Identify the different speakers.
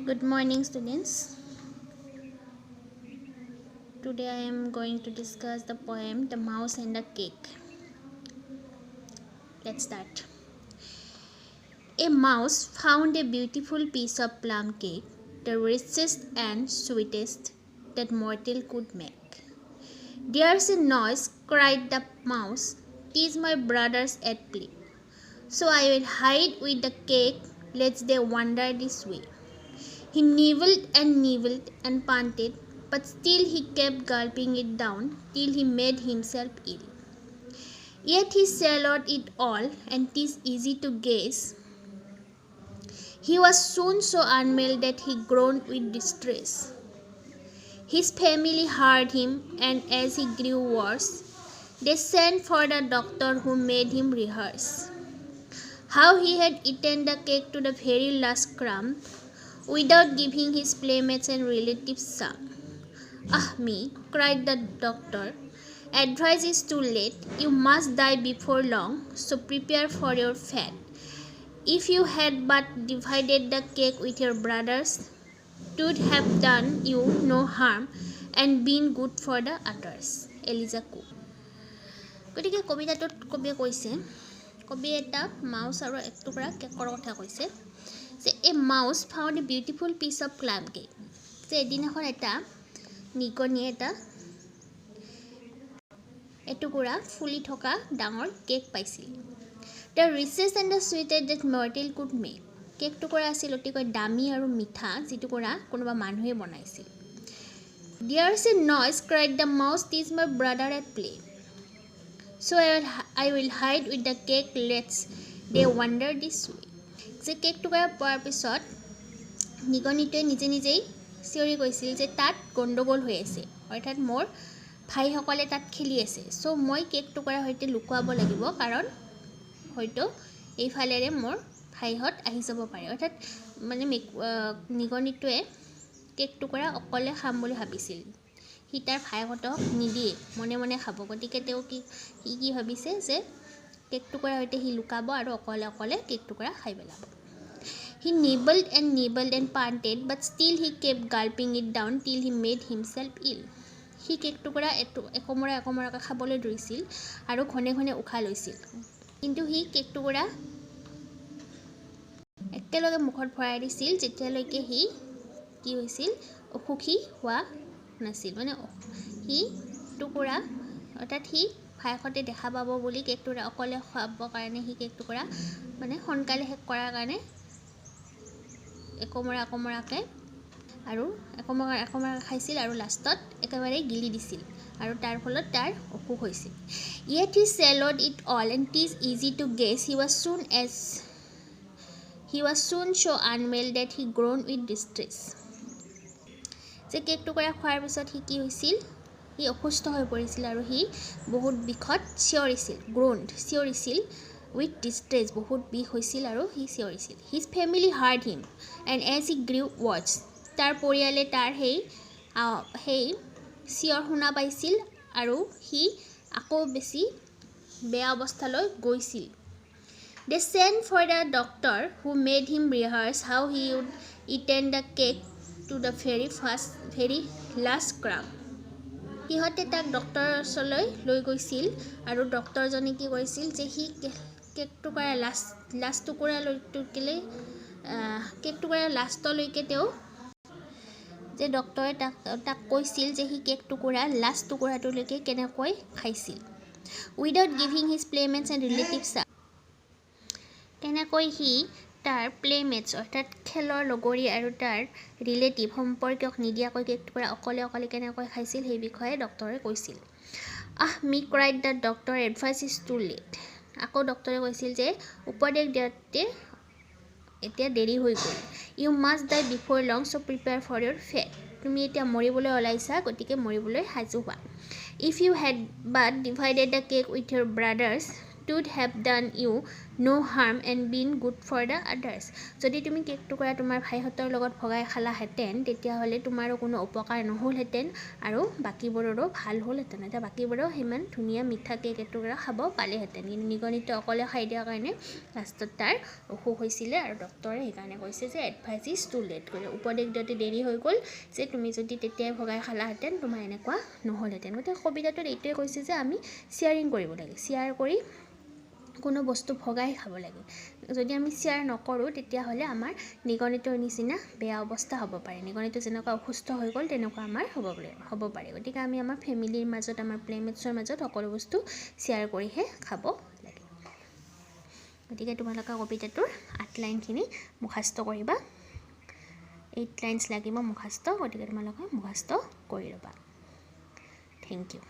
Speaker 1: Good morning, students. Today I am going to discuss the poem The Mouse and the Cake. Let's start. A mouse found a beautiful piece of plum cake, the richest and sweetest that mortal could make. There's a noise, cried the mouse, "'tis my brothers at play. So I will hide with the cake, lest they wander this way." He nibbled and panted, but still he kept gulping it down till he made himself ill. Yet he swallowed it all, and 'tis easy to guess. He was soon so unwell that he groaned with distress. His family heard him, and as he grew worse, they sent for the doctor who made him rehearse how he had eaten the cake to the very last crumb, without giving his playmates and relatives some. "Ah me," cried the doctor, "advice is too late. You must die before long, so prepare for your fate. If you had but divided the cake with your brothers, 'twould have done you no harm and been good for the others." Eliza cook. গতিকে কবিতাটোত কবিয়ে কৈছে, কবিয়ে এটা mouse আৰু এক টুকুৰা কেকৰ কথা কৈছে যে a mouse found a beautiful piece of plum cake, যে এদিনাখন এটা নিগনিয়ে এটা এটুকুৰা ফুলি থকা ডাঙৰ কেক পাইছিল। The richest and the sweetest that mortal could make. Cake টুকুৰা আছিল অতিকৈ দামী আৰু মিঠা, যিটুকুৰা কোনোবা মানুহে বনাইছিল। There's a noise, cried the mouse, "'tis my brother at play. So I will hide with the cake, lest they wander this way." যে কেক টুকুৰা পোৱাৰ পিছত নিগনিটোৱে নিজে নিজেই চিঞৰি কৈছিল যে তাত গণ্ডগোল হৈ আছে, অৰ্থাৎ মোৰ ভাইসকলে তাত খেলি আছে, চ' মই কেক টুকুৰাৰ সৈতে লুকুৱাব লাগিব, কাৰণ হয়তো এইফালেৰে মোৰ ভাইহঁত আহি যাব পাৰে। অৰ্থাৎ মানে নিগনিটোৱে কেক টুকুৰা অকলে খাম বুলি ভাবিছিল, সি তাৰ ভাইহঁতক নিদিয়ে, মনে মনে খাব। গতিকে তেওঁ সি কি ভাবিছে যে কেক টুকুৰাৰ সৈতে সি লুকাব আৰু অকলে অকলে কেক টুকুৰা খাই পেলাব। He nibbled and panted, but still he kept gulping it down till he made himself ill. সি কেক টুকুৰা একমৰাকৈ খাবলৈ ধৰিছিল আৰু ঘনে ঘনে উশাহ লৈছিল, কিন্তু সি কেক টুকুৰা একেলগে মুখত ভৰাই দিছিল যেতিয়ালৈকে সি কি হৈছিল, অসুখী হোৱা নাছিল। মানে সি টুকুৰা, অৰ্থাৎ সি ভাইহঁতে দেখা পাব বুলি কেক টুকুৰা অকলে খাবৰ কাৰণে সি কেক টুকুৰা মানে সোনকালে শেষ কৰাৰ কাৰণে একমৰাকৈ খাইছিল আৰু লাষ্টত একেবাৰে গিলি দিছিল, আৰু তাৰ ফলত তাৰ অসুখ হৈছিল। Yet he swallowed it all, and 'tis easy to guess. He was soon so unwell that he groaned with distress. যে কেক টুকুৰা খোৱাৰ পিছত সি কি হৈছিল, সি অসুস্থ হৈ পৰিছিল আৰু সি বহুত বিষত চিঞৰিছিল উইথ ডিষ্ট্ৰেছ, বহুত বিষ হৈছিল আৰু সি চিঞৰিছিল। His family heard him, and as he grew worse, তাৰ পৰিয়ালে তাৰ সেই চিঞৰ শুনা পাইছিল আৰু সি আকৌ বেছি বেয়া অৱস্থালৈ গৈছিল। They sent for the doctor who made him rehearse how he would eaten the cake to the very last crumb. সিহঁতে তাক ডক্টৰৰ ওচৰলৈ লৈ গৈছিল আৰু ডক্টৰজনে কি কৰিছিল যে সি কেক টুকুৰা লাষ্টলৈকে তেওঁ যে ডক্টৰে তাক কৈছিল যে সি কেক টুকুৰা লাষ্ট টুকুৰাটোলৈকে কেনেকৈ খাইছিল, without giving his playmates and relatives. কেনেকৈ সি তাৰ প্লেমেটছ অৰ্থাৎ খেলৰ লগৰী আৰু তাৰ ৰিলেটিভ সম্পৰ্কীয়ক নিদিয়াকৈ কেক টুকুৰা অকলে অকলে কেনেকৈ খাইছিল সেই বিষয়ে ডক্টৰে কৈছিল। "আহ me," cried the doctor, "advice is too late." আকৌ ডক্টৰে কৈছিল যে উপদেশ দিয়াতে এতিয়া দেৰি হৈ গ'ল। "You must die before long, so' prepare for your fate." তুমি এতিয়া মৰিবলৈ ওলাইছা, গতিকে মৰিবলৈ সাজু হোৱা। "If you had but divided the cake with your brothers, 'twould have done you no harm and been good for the others. যদি তুমি কেক টুকুৰা তোমাৰ ভাইহঁতৰ লগত ভগাই খালাহেঁতেন তেতিয়াহ'লে তোমাৰো কোনো উপকাৰ নহ'লহেঁতেন আৰু বাকীবোৰৰো ভাল হ'লহেঁতেন। এতিয়া বাকীবোৰেও সিমান ধুনীয়া মিঠা কেক এটুকুৰা খাব পালেহেঁতেন। কিন্তু নিগনিটো অকলে খাই দিয়াৰ কাৰণে লাষ্টত তাৰ অসুখ হৈছিলে আৰু ডক্টৰে সেইকাৰণে কৈছে যে এডভাইচ ইজ টু লেট, গতিকে উপদেশ দিওঁতে দেৰি হৈ গ'ল যে তুমি যদি তেতিয়াই ভগাই খালাহেঁতেন তোমাৰ এনেকুৱা নহ'লহেঁতেন। গতিকে কবিতাটোত এইটোৱে কৈছে যে আমি শ্বেয়াৰিং কৰিব লাগে, শ্বেয়াৰ কৰি কোনো বস্তু ভগাই খাব লাগে। যদি আমি শ্বেয়াৰ নকৰোঁ তেতিয়াহ'লে আমাৰ নিগনিটোৰ নিচিনা বেয়া অৱস্থা হ'ব পাৰে। নিগনিটো যেনেকুৱা অসুস্থ হৈ গ'ল তেনেকুৱা আমাৰ হ'ব পাৰে। গতিকে আমি আমাৰ ফেমিলিৰ মাজত, আমাৰ প্লেমেটছৰ মাজত সকলো বস্তু শ্বেয়াৰ কৰিহে খাব লাগে। গতিকে তোমালোকে কবিতাটোৰ 8 লাইনখিনি মুখস্থ কৰিবা। 8 লাইনছ লাগিব মুখস্থ, গতিকে তোমালোকে মুখস্থ কৰি ল'বা। Thank U.